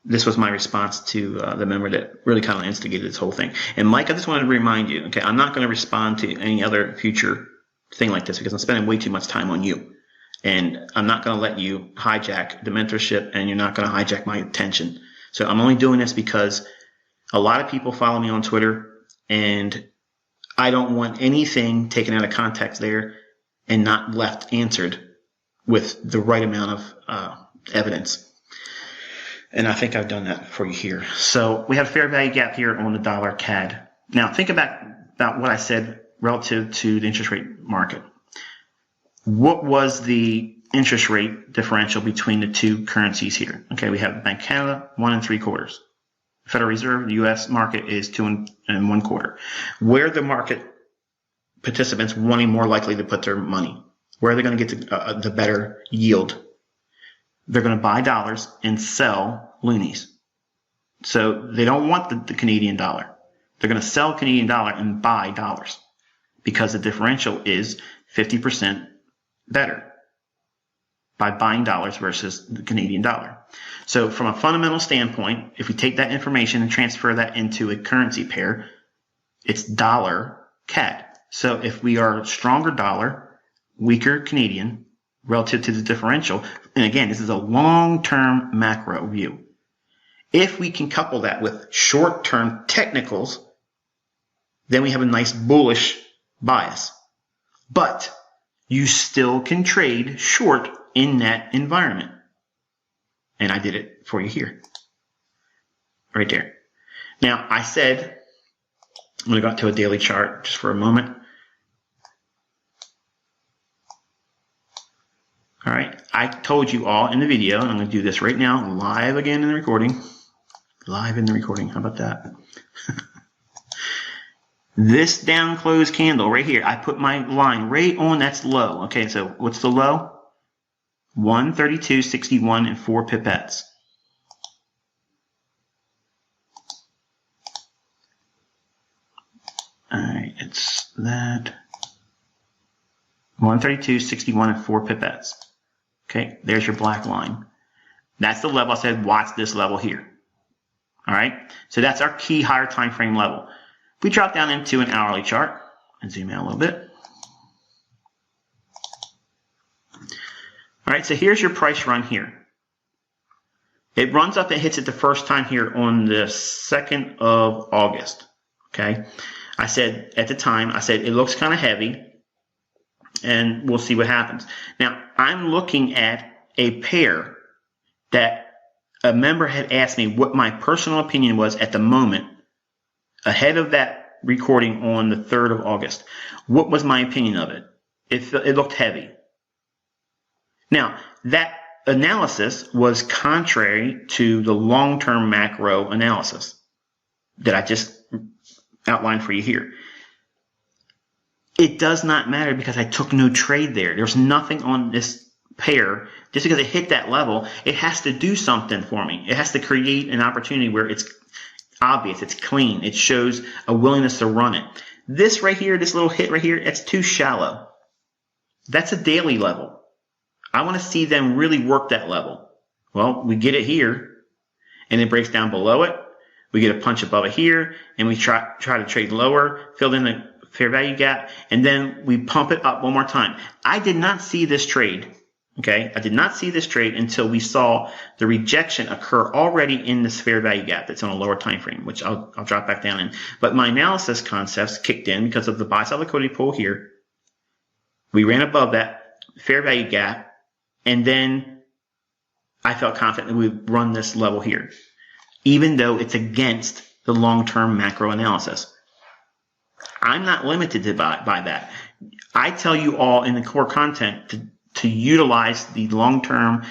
This was my response to the member that really kind of instigated this whole thing. And Mike, I just wanted to remind you, okay, I'm not going to respond to any other future thing like this because I'm spending way too much time on you. And I'm not going to let you hijack the mentorship, and you're not going to hijack my attention. So I'm only doing this because a lot of people follow me on Twitter, and I don't want anything taken out of context there and not left answered with the right amount of evidence. And I think I've done that for you here. So we have fair value gap here on the dollar CAD. Now think about what I said relative to the interest rate market. What was the interest rate differential between the two currencies here? Okay, we have Bank of Canada, 1 3/4. Federal Reserve, the U.S. market is 2 1/4. Where the market participants wanting more likely to put their money? Where are they going to get the better yield? They're going to buy dollars and sell loonies. So they don't want the Canadian dollar. They're going to sell Canadian dollar and buy dollars because the differential is 50% better by buying dollars versus the Canadian dollar. So from a fundamental standpoint, if we take that information and transfer that into a currency pair, it's dollar CAD. So if we are stronger dollar, weaker Canadian relative to the differential, and again, this is a long-term macro view. If we can couple that with short-term technicals, then we have a nice bullish bias. But you still can trade short in that environment. And I did it for you here. Right there. Now, I said, I'm going to go to a daily chart just for a moment. All right. I told you all in the video, and I'm going to do this right now, live again in the recording. Live in the recording. How about that? This down close candle right here, I put my line right on, that's low. Okay, so what's the low? 132.61 and 4 pipettes. All right, it's that 132.61 and 4 pipettes. Okay, there's your black line. That's the level I said, watch this level here. All right, so that's our key higher time frame level. If we drop down into an hourly chart and zoom out a little bit. All right, so here's your price run here. It runs up and hits it the first time here on the 2nd of August. Okay, I said at the time, I said it looks kind of heavy, and we'll see what happens. Now, I'm looking at a pair that a member had asked me what my personal opinion was at the moment ahead of that recording on the 3rd of August. What was my opinion of it? It looked heavy. Now, that analysis was contrary to the long-term macro analysis that I just outlined for you here. It does not matter because I took no trade there. There's nothing on this pair. Just because it hit that level, it has to do something for me. It has to create an opportunity where it's obvious, it's clean, it shows a willingness to run it. This right here, this little hit right here, it's too shallow. That's a daily level. I want to see them really work that level. Well, we get it here, and it breaks down below it. We get a punch above it here, and we try to trade lower, fill in the fair value gap, and then we pump it up one more time. I did not see this trade. Okay, I did not see this trade until we saw the rejection occur already in this fair value gap that's on a lower time frame, which I'll drop back down in. But my analysis concepts kicked in because of the buy side liquidity pool here. We ran above that fair value gap, and then I felt confident that we'd run this level here, even though it's against the long-term macro analysis. I'm not limited by that. I tell you all in the core content to utilize the long-term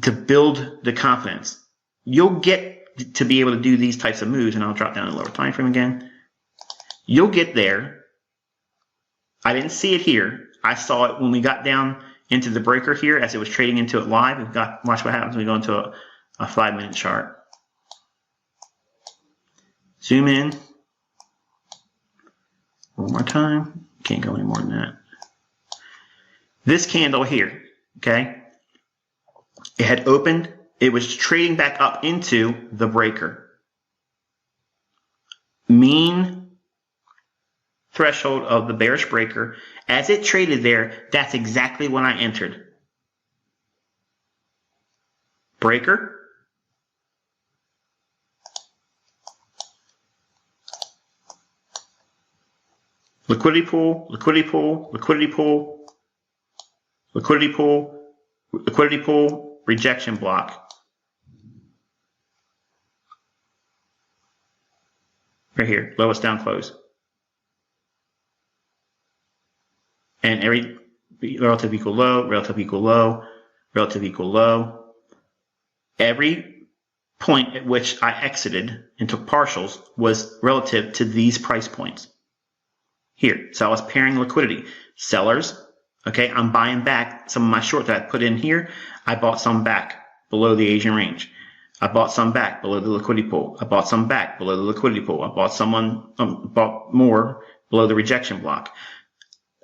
to build the confidence. You'll get to be able to do these types of moves, and I'll drop down to the lower time frame again. You'll get there. I didn't see it here. I saw it when we got down into the breaker here as it was trading into it live. Watch what happens when we go into a 5-minute chart. Zoom in. One more time. Can't go any more than that. This candle here, okay, it had opened it was trading back up into the breaker. Mean threshold of the bearish breaker. As it traded there, that's exactly when I entered. Breaker. Liquidity pool, liquidity pool, liquidity pool, liquidity pool, liquidity pool, rejection block. Right here, lowest down close. And every relative equal low, relative equal low, relative equal low. Every point at which I exited and took partials was relative to these price points. Here, so I was pairing liquidity. Sellers, okay, I'm buying back some of my short that I put in here. I bought some back below the Asian range. I bought some back below the liquidity pool. I bought some back below the liquidity pool. I bought more below the rejection block.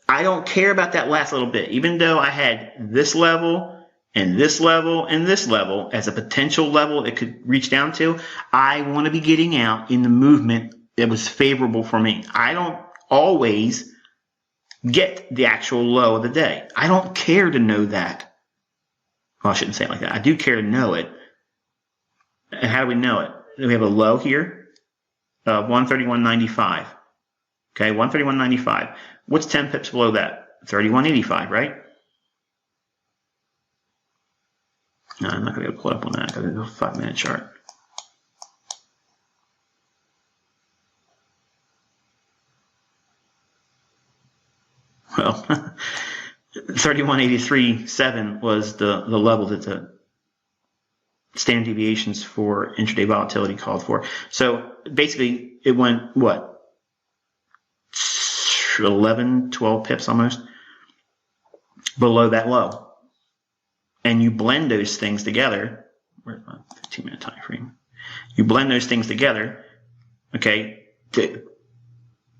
I don't care about that last little bit, even though I had this level and this level and this level as a potential level it could reach down to. I want to be getting out in the movement that was favorable for me. I don't always get the actual low of the day. I don't care to know that. Well, I shouldn't say it like that. I do care to know it. And how do we know it? We have a low here of 131.95. Okay, 131.95. What's 10 pips below that? 31.85, right? No, I'm not going to be able to pull it up on that because it's a 5-minute chart. Well, 31.83.7 was the level that the standard deviations for intraday volatility called for. So basically, it went, what, 11, 12 pips almost below that low. And you blend those things together. Where's my 15-minute time frame? You blend those things together, okay, to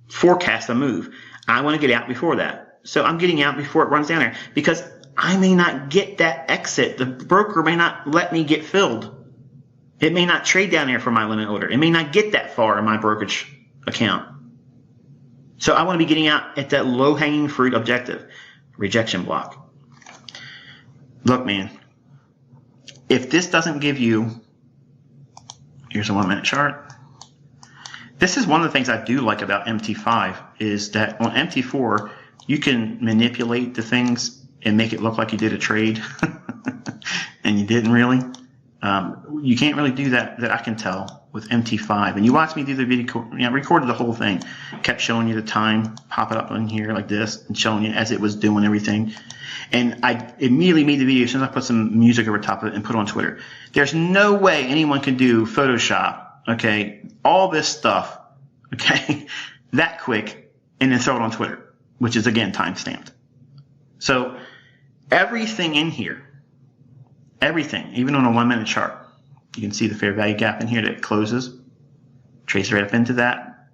forecast a move. I want to get out before that. So I'm getting out before it runs down there because I may not get that exit. The broker may not let me get filled. It may not trade down there for my limit order. It may not get that far in my brokerage account. So I want to be getting out at that low-hanging fruit objective, rejection block. Look, man, if this doesn't give you, here's a 1-minute chart. This is one of the things I do like about MT5 is that on MT4, you can manipulate the things and make it look like you did a trade and you didn't really. You can't really do that I can tell with MT5. And you watch me do the video, I recorded the whole thing, kept showing you the time, pop it up on here like this and showing you as it was doing everything. And I immediately made the video as soon as I put some music over top of it and put it on Twitter. There's no way anyone can do Photoshop, okay, all this stuff, okay, that quick and then throw it on Twitter, which is again time-stamped. So everything in here, everything, even on a 1-minute chart, you can see the fair value gap in here that closes, trace right up into that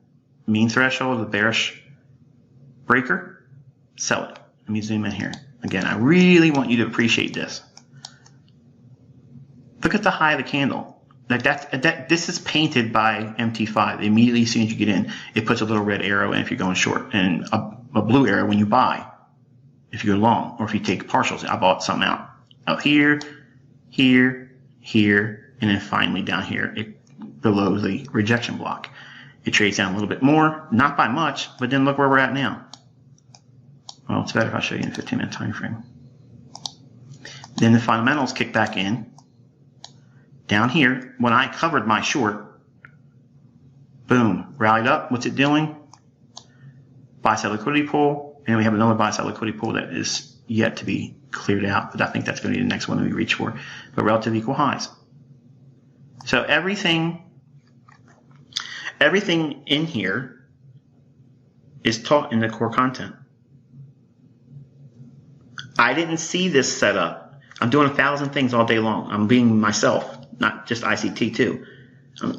mean threshold, the bearish breaker, sell it. Let me zoom in here. Again, I really want you to appreciate this. Look at the high of the candle. Like this is painted by MT5. Immediately as soon as you get in, it puts a little red arrow in if you're going short, and a blue arrow when you buy, if you're long, or if you take partials. I bought some out here, here, here, and then finally down here, below the rejection block. It trades down a little bit more, not by much, but then look where we're at now. Well, it's better if I show you in a 15-minute time frame. Then the fundamentals kick back in. Down here, when I covered my short, boom, rallied up. What's it doing? Buy side liquidity pool, and we have another buy side liquidity pool that is yet to be cleared out, but I think that's going to be the next one that we reach for. But relative equal highs. So everything in here is taught in the core content. I didn't see this set up. I'm doing 1,000 things all day long. I'm being myself, not just ICT too.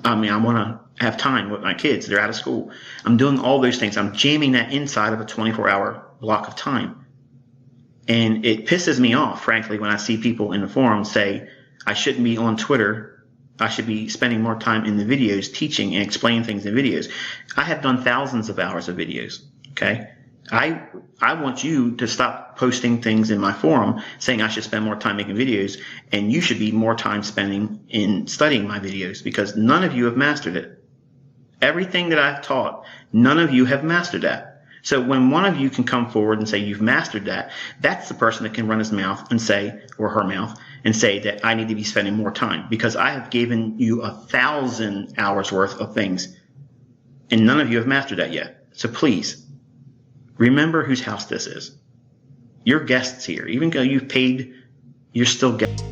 I mean, I want to have time with my kids. They're out of school. I'm doing all those things. I'm jamming that inside of a 24-hour block of time. And it pisses me off, frankly, when I see people in the forum say, I shouldn't be on Twitter. I should be spending more time in the videos teaching and explaining things in videos. I have done thousands of hours of videos. Okay. I want you to stop posting things in my forum saying I should spend more time making videos, and you should be more time spending in studying my videos, because none of you have mastered it. Everything that I've taught, none of you have mastered that. So when one of you can come forward and say you've mastered that, that's the person that can run his mouth and say, or her mouth, and say that I need to be spending more time, because I have given you 1,000 hours worth of things, and none of you have mastered that yet. So please, remember whose house this is. You're guests here. Even though you've paid, you're still guests.